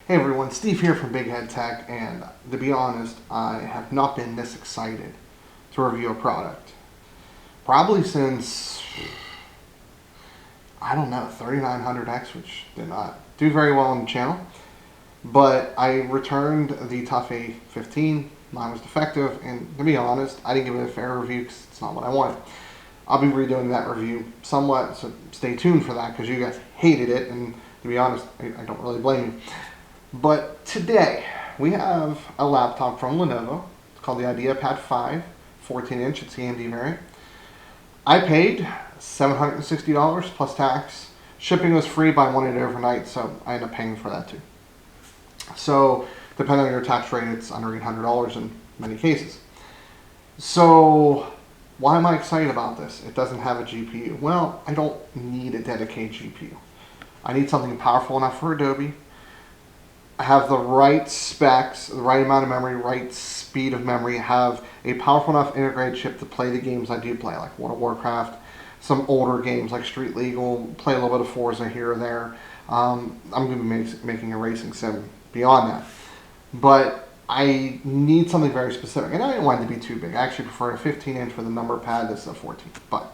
Hey everyone, Steve here from Big Head Tech, and to be honest, I have not been this excited to review a product. Probably since, I don't know, 3900X, which did not do very well on the channel. But I returned the Tough A15, mine was defective, and to be honest, I didn't give it a fair review because it's not what I wanted. I'll be redoing that review somewhat, so stay tuned for that because you guys hated it, and to be honest, I don't really blame you. But today, we have a laptop from Lenovo. It's called the IdeaPad 5, 14-inch. It's the AMD variant. I paid $760 plus tax. Shipping was free, but I wanted it overnight, so I ended up paying for that too. So, depending on your tax rate, it's under $800 in many cases. So, why am I excited about this? It doesn't have a GPU. Well, I don't need a dedicated GPU. I need something powerful enough for Adobe. I have the right specs, the right amount of memory, right speed of memory, have a powerful enough integrated chip to play the games I do play, like World of Warcraft, some older games like Street Legal, play a little bit of Forza here or there. I'm going to be making a racing sim beyond that. But I need something very specific, and I didn't want it to be too big. I actually prefer a 15-inch with a number pad. This is a 14, but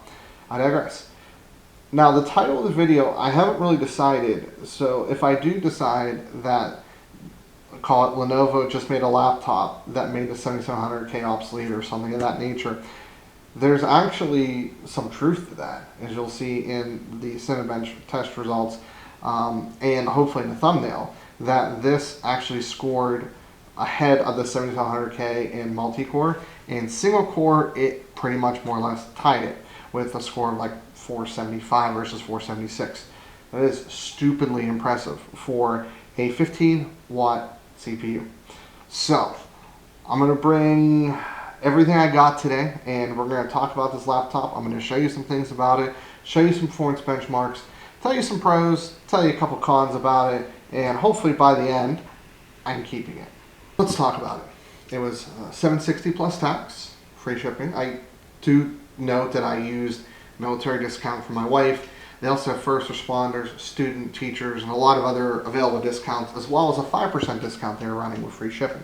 I digress. Now, the title of the video, I haven't really decided, so if I do decide that, call it Lenovo just made a laptop that made the 7700K obsolete or something of that nature, there's actually some truth to that, as you'll see in the Cinebench test results and hopefully in the thumbnail, that this actually scored ahead of the 7700K in multi-core. In single core, it pretty much more or less tied it with a score of like 475 versus 476. That is stupidly impressive for a 15-watt CPU. So, I'm going to bring everything I got today, and we're going to talk about this laptop. I'm going to show you some things about it, show you some performance benchmarks, tell you some pros, tell you a couple cons about it, and hopefully by the end, I'm keeping it. Let's talk about it. It was $760 plus tax, free shipping. I do note that I used military discount for my wife. They also have first responders, student, teachers, and a lot of other available discounts, as well as a 5% discount they're running with free shipping.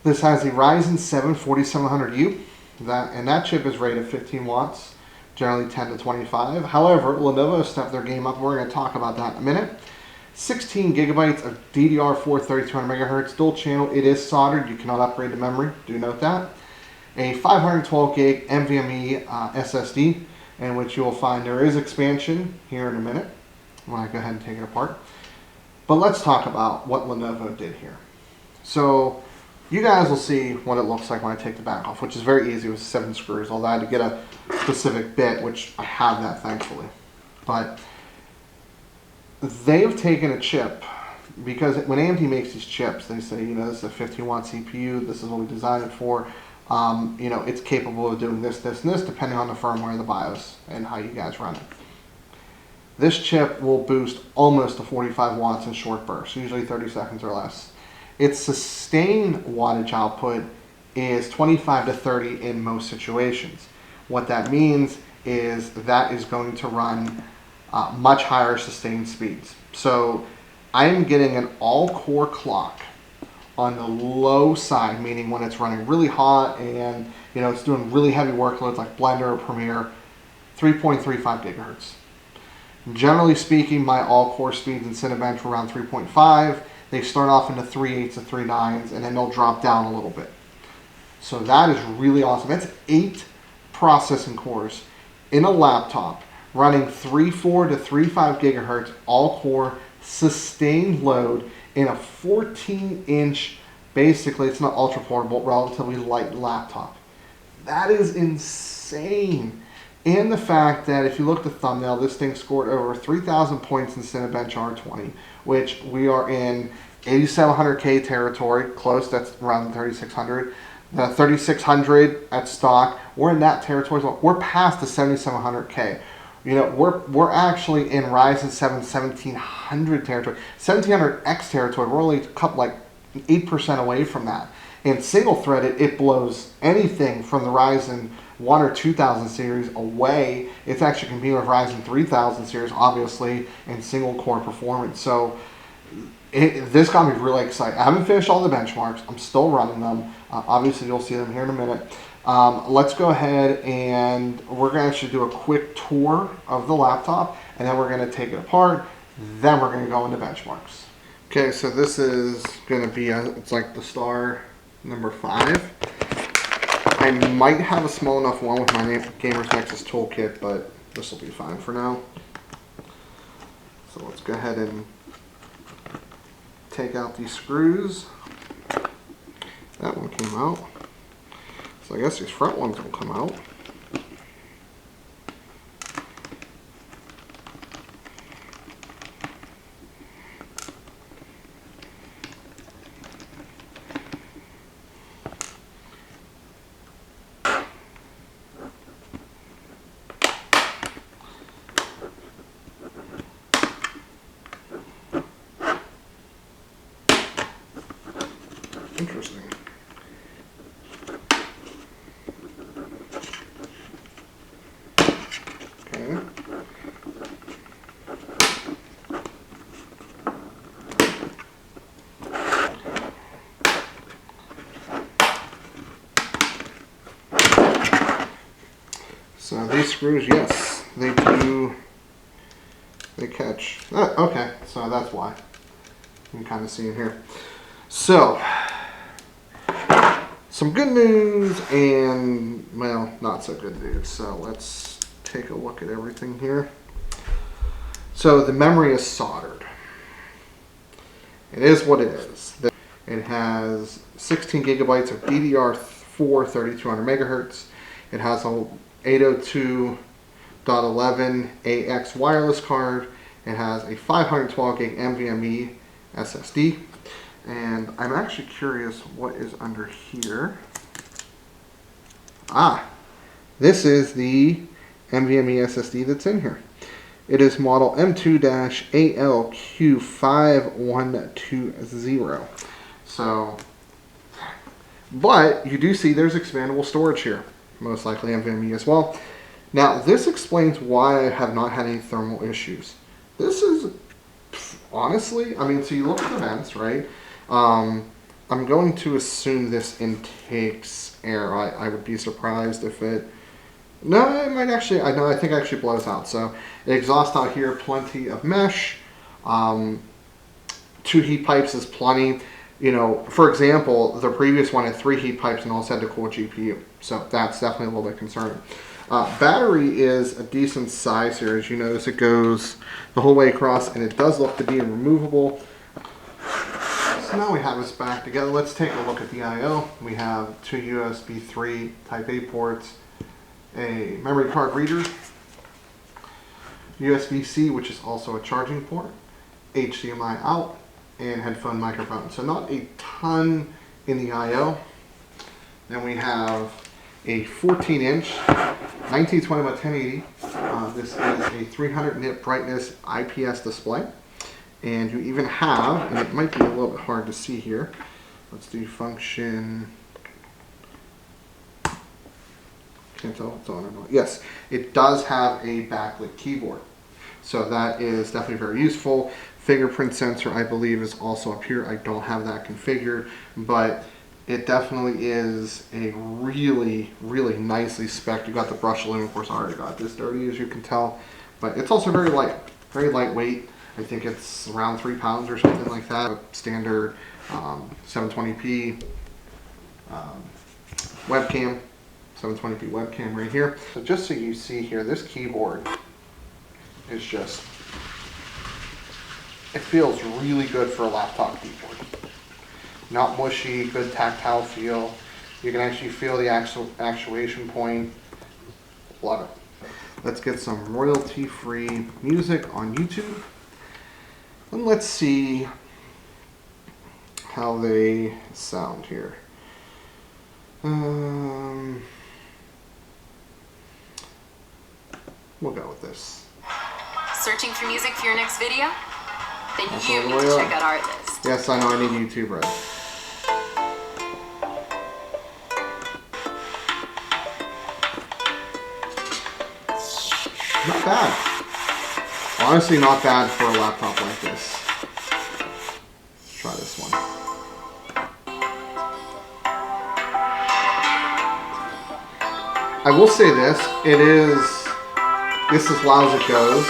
This has the Ryzen 7 4700U, and that chip is rated 15 watts, generally 10 to 25. However, Lenovo stepped their game up. We're going to talk about that in a minute. 16 gigabytes of DDR4 3200 megahertz dual channel. It is soldered. You cannot upgrade the memory. Do note that. A 512 gig NVMe SSD, in which you will find there is expansion here in a minute when I go ahead and take it apart. But let's talk about what Lenovo did here. So you guys will see what it looks like when I take the back off, which is very easy with 7 screws, although I had to get a specific bit, which I have that thankfully. But they've taken a chip, because when AMD makes these chips, they say, you know, this is a 15-watt CPU, this is what we designed it for. You know, it's capable of doing this, this, and this, depending on the firmware, the BIOS, and how you guys run it. This chip will boost almost to 45 watts in short bursts, usually 30 seconds or less. Its sustained wattage output is 25 to 30 in most situations. What that means is that is going to run much higher sustained speeds. So I am getting an all-core clock on the low side, meaning when it's running really hot and you know it's doing really heavy workloads like Blender or Premiere, 3.35 gigahertz. Generally speaking, my all-core speeds in Cinebench are around 3.5. They start off into 3.8s to 3.9s, and then they'll drop down a little bit. So that is really awesome. That's 8 processing cores in a laptop running 3.4 to 3.5 gigahertz all-core sustained load in a 14-inch, basically it's not ultra portable, relatively light laptop. That is insane. And the fact that if you look at the thumbnail, this thing scored over 3,000 points in Cinebench R20, which we are in 8700K territory, close, that's around 3600. The 3600 at stock, we're in that territory. We're past the 7700K. You know, we're actually in Ryzen 7 1700 territory, 1700X territory. We're only a couple, like 8% away from that. And single threaded, it blows anything from the Ryzen 1 or 2000 series away. It's actually competing with Ryzen 3000 series, obviously, in single core performance. So This got me really excited. I haven't finished all the benchmarks. I'm still running them. Obviously, you'll see them here in a minute. Let's go ahead and we're going to actually do a quick tour of the laptop, and then we're going to take it apart. Then we're going to go into benchmarks. Okay, so this is going to be, it's like the star number 5. I might have a small enough one with my Gamers Nexus toolkit, but this will be fine for now. So let's go ahead and take out these screws. That one came out. So I guess these front ones will come out. Interesting. Okay. So these screws, yes, they do, they catch. Okay, so that's why. You can kind of see it here. So, some good news and, well, not so good news. So let's take a look at everything here. So the memory is soldered. It is what it is. It has 16 gigabytes of DDR4 3200 megahertz. It has a 802.11ax wireless card. It has a 512 gig NVMe SSD. And I'm actually curious what is under here. This is the NVMe SSD that's in here. It is model M2-ALQ5120. So, but you do see there's expandable storage here. Most likely NVMe as well. Now, this explains why I have not had any thermal issues. This is, honestly, I mean, so you look at the vents, right? I'm going to assume this intakes air. I would be surprised if it... No, it might actually... I think it actually blows out. So, exhaust out here, plenty of mesh. 2 heat pipes is plenty. You know, for example, the previous one had 3 heat pipes and also had to cool GPU. So, that's definitely a little bit concerning. Battery is a decent size here. As you notice, it goes the whole way across, and it does look to be removable. So now we have this back together. Let's take a look at the I/O. We have 2 USB 3 Type A ports, a memory card reader, USB-C, which is also a charging port, HDMI out, and headphone microphone. So not a ton in the I/O. Then we have a 14-inch 1920 by 1080. This is a 300 nit brightness IPS display. And you even have, and it might be a little bit hard to see here. Let's do function. Can't tell if it's on or not. Yes, it does have a backlit keyboard. So that is definitely very useful. Fingerprint sensor, I believe, is also up here. I don't have that configured, but it definitely is a really, really nicely spec'd. You got the brush aluminum, of course. I already got this dirty, as you can tell, but it's also very light, very lightweight. I think it's around 3 pounds or something like that. Standard 720p webcam, 720p webcam right here. So just so you see here, this keyboard is just, it feels really good for a laptop keyboard. Not mushy, good tactile feel. You can actually feel the actuation point. Love it. Let's get some royalty-free music on YouTube. And let's see how they sound here. We'll go with this. Searching for music for your next video? Then That's you need to check out our list. Yes, I know, I need YouTube Red. Not bad. Honestly, not bad for a laptop like this. try this one. I will say this, this is as loud as it goes.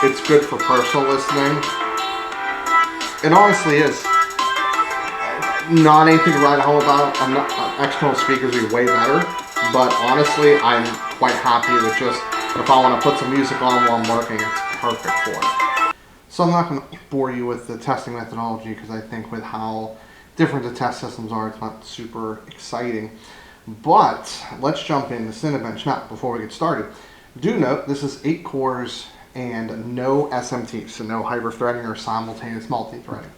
It's good for personal listening. It honestly is. Not anything to write home about. External speakers are way better, but honestly, I'm quite happy with just, if I want to put some music on while I'm working, it's perfect for it. So I'm not going to bore you with the testing methodology because I think with how different the test systems are, it's not super exciting. But let's jump into Cinebench now before we get started. Do note this is 8 cores and no SMT, so no hyper-threading or simultaneous multi-threading.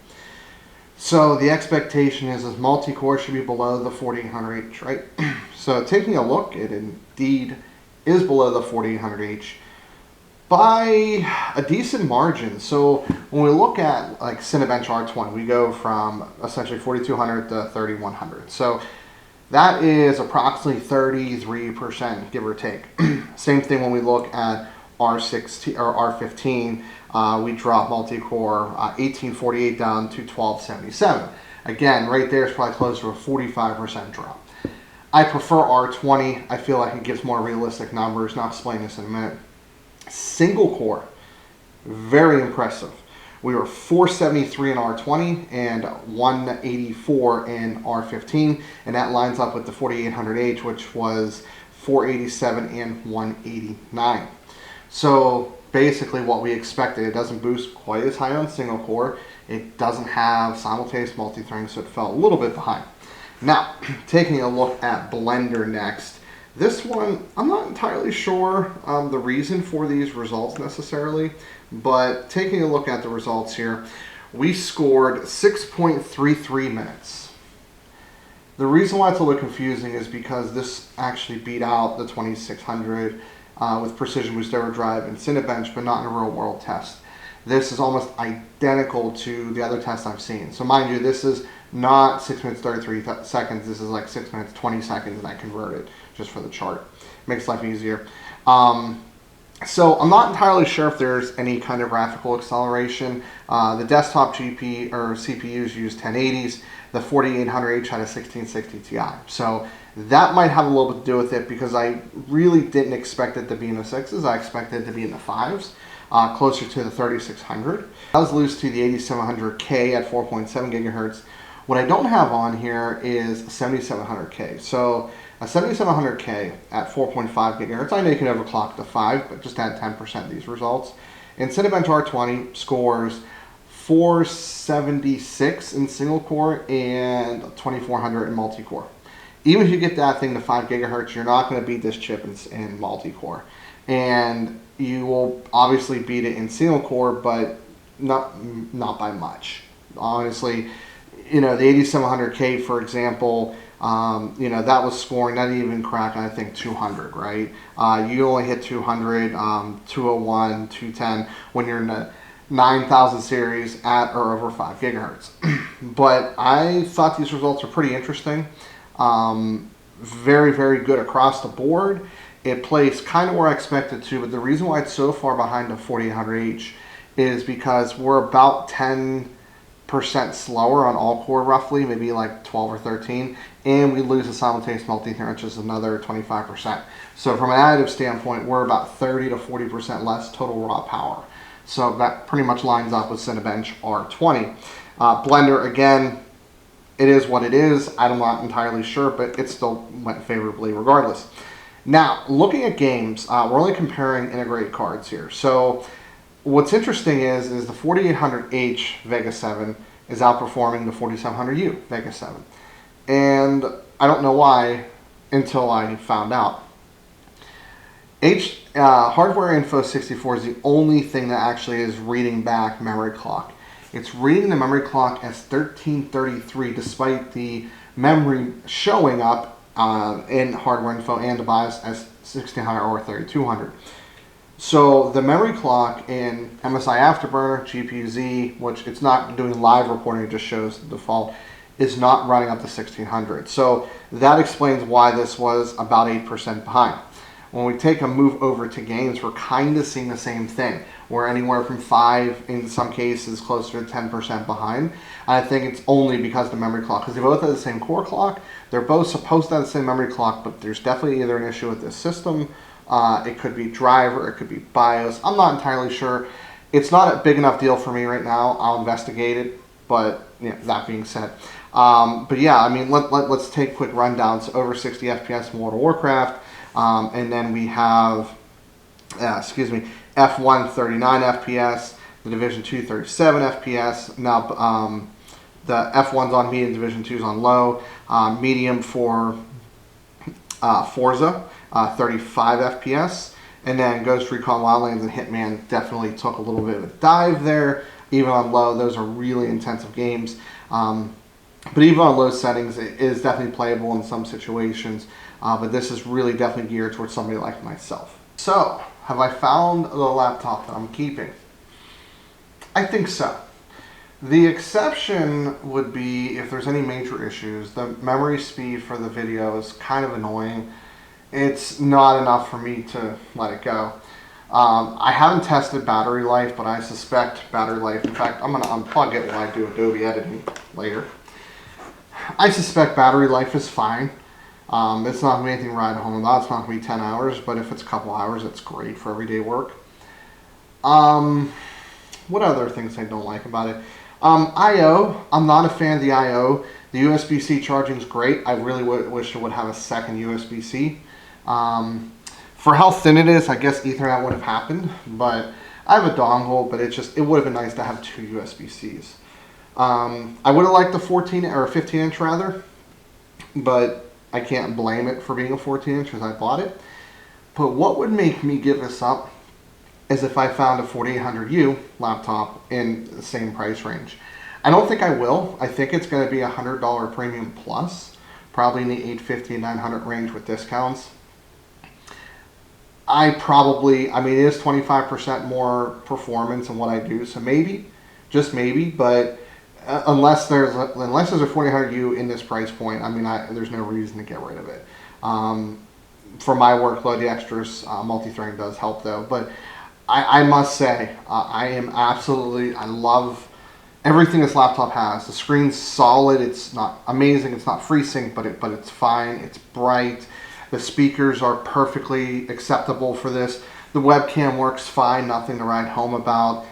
So the expectation is multi-core should be below the 4800H, right? So taking a look, it indeed is below the 4800H by a decent margin. So when we look at like Cinebench R20, we go from essentially 4200 to 3100. So that is approximately 33%, give or take. Same thing when we look at R16 or R15. We drop multi-core 1848 down to 1277. Again, right there is probably close to a 45% drop. I prefer R20. I feel like it gives more realistic numbers. I'll explain this in a minute. Single core, very impressive. We were 473 in R20 and 184 in R15, and that lines up with the 4800H, which was 487 and 189. So basically what we expected. It doesn't boost quite as high on single core. It doesn't have simultaneous multi-threading, so it fell a little bit behind. Now, taking a look at Blender next. This one, I'm not entirely sure the reason for these results necessarily, but taking a look at the results here, we scored 6.33 minutes. The reason why it's a little confusing is because this actually beat out the 2600 with Precision Boost Overdrive and Cinebench, but not in a real world test. This is almost identical to the other tests I've seen. So mind you, this is not 6 minutes 33 seconds. This is like 6 minutes 20 seconds, and I converted just for the chart. Makes life easier. So I'm not entirely sure if there's any kind of graphical acceleration. The desktop GP or CPUs use 1080s. The 4800H had a 1660 Ti. So that might have a little bit to do with it because I really didn't expect it to be in the 6s. I expected it to be in the 5s, closer to the 3600. I was loose to the 8700K at 4.7 gigahertz. What I don't have on here is 7700K. So a 7700K at 4.5 gigahertz. I know you can overclock to 5, but just add 10% of these results. And Cinebench R20 scores 476 in single core and 2400 in multi-core. Even if you get that thing to 5 gigahertz, you're not going to beat this chip in multi-core. And you will obviously beat it in single core, but not by much. Honestly, you know, the 8700K, for example, you know, that was scoring, that didn't even crack, I think, 200, right? You only hit 200, 201, 210 when you're in the 9000 series at or over 5 gigahertz. But I thought these results are pretty interesting. Very, very good across the board. It plays kind of where I expected to, but the reason why it's so far behind the 4800H is because we're about 10% slower on all core roughly, maybe like 12 or 13, and we lose the simultaneous multi-thread, which is another 25%. So from an additive standpoint, we're about 30 to 40% less total raw power. So that pretty much lines up with Cinebench R20. Blender, again, it is what it is. I'm not entirely sure, but it still went favorably regardless. Now, looking at games, we're only comparing integrated cards here. So what's interesting is the 4800H Vega 7 is outperforming the 4700U Vega 7. And I don't know why until I found out. Hardware Info 64 is the only thing that actually is reading back memory clock. It's reading the memory clock as 1333 despite the memory showing up in Hardware Info and the BIOS as 1600 or 3200. So the memory clock in MSI Afterburner, GPU-Z, which it's not doing live reporting, it just shows the default, is not running up to 1600. So that explains why this was about 8% behind. When we take a move over to games, we're kind of seeing the same thing. We're anywhere from 5, in some cases, closer to 10% behind. And I think it's only because of the memory clock, because they both have the same core clock. They're both supposed to have the same memory clock, but there's definitely either an issue with this system. It could be driver, it could be BIOS. I'm not entirely sure. It's not a big enough deal for me right now. I'll investigate it. But yeah, that being said, but yeah, I mean, let's take quick rundowns. Over 60 FPS in World of Warcraft, and then we have, F1 39 FPS, the Division 2 37 FPS. Now the F1's on medium, Division 2's on low. Medium for Forza, 35 FPS. And then Ghost Recon Wildlands and Hitman definitely took a little bit of a dive there. Even on low, those are really intensive games. But even on low settings, it is definitely playable in some situations. But this is really definitely geared towards somebody like myself. So, have I found the laptop that I'm keeping? I think so. The exception would be if there's any major issues. The memory speed for the video is kind of annoying. It's not enough for me to let it go. I haven't tested battery life, but I suspect battery life. In fact, I'm going to unplug it while I do Adobe editing later. I suspect battery life is fine. It's not going to be anything to ride home about. It's not going to be 10 hours, but if it's a couple hours, it's great for everyday work. What other things I don't like about it? I/O. I'm not a fan of the I/O. The USB-C charging is great. I really wish it would have a second USB-C. For how thin it is, I guess Ethernet would have happened, but I have a dongle, but it would have been nice to have 2 USB-Cs. I would have liked the 14 or 15 inch rather, but I can't blame it for being a 14 inch because I bought it. But what would make me give this up is if I found a 4800U laptop in the same price range. I don't think I will. I think it's going to be $100 premium plus, probably in the $850 and $900 range with discounts. I mean, it is 25% more performance in what I do, so maybe, just maybe, but unless there's a 4800U in this price point, I mean, there's no reason to get rid of it. For my workload, the extras, multi-threading does help though, but I must say, I love everything this laptop has. The screen's solid, it's not amazing, it's not FreeSync, but it's fine, it's bright. The speakers are perfectly acceptable for this. The webcam works fine, nothing to write home about.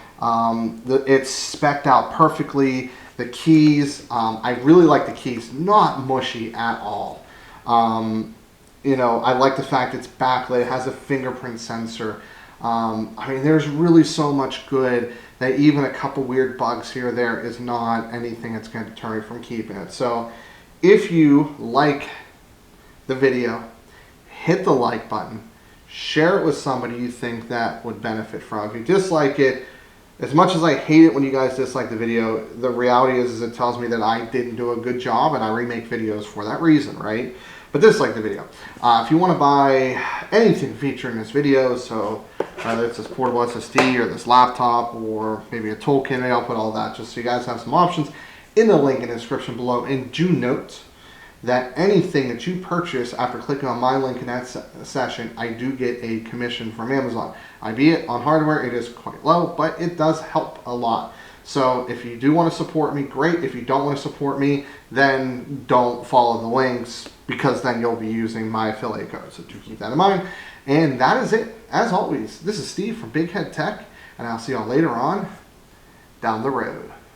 It's spec'd out perfectly. The keys, I really like the keys, not mushy at all. You know, I like the fact it's backlit, it has a fingerprint sensor. I mean, there's really so much good that even a couple weird bugs here or there is not anything that's going to deter me from keeping it. So if you like the video, hit the like button, share it with somebody you think that would benefit from it. If you dislike it, as much as I hate it when you guys dislike the video, the reality is it tells me that I didn't do a good job and I remake videos for that reason, right? But dislike the video. If you want to buy anything featured in this video, so whether it's this portable SSD or this laptop or maybe a toolkit, maybe I'll put all that just so you guys have some options in the link in the description below. And do note that anything that you purchase after clicking on my link in that session, I do get a commission from Amazon. Albeit on hardware, it is quite low, but it does help a lot. So if you do want to support me, great. If you don't want to support me, then don't follow the links because then you'll be using my affiliate code. So do keep that in mind. And that is it. As always, this is Steve from Big Head Tech, and I'll see y'all later on down the road.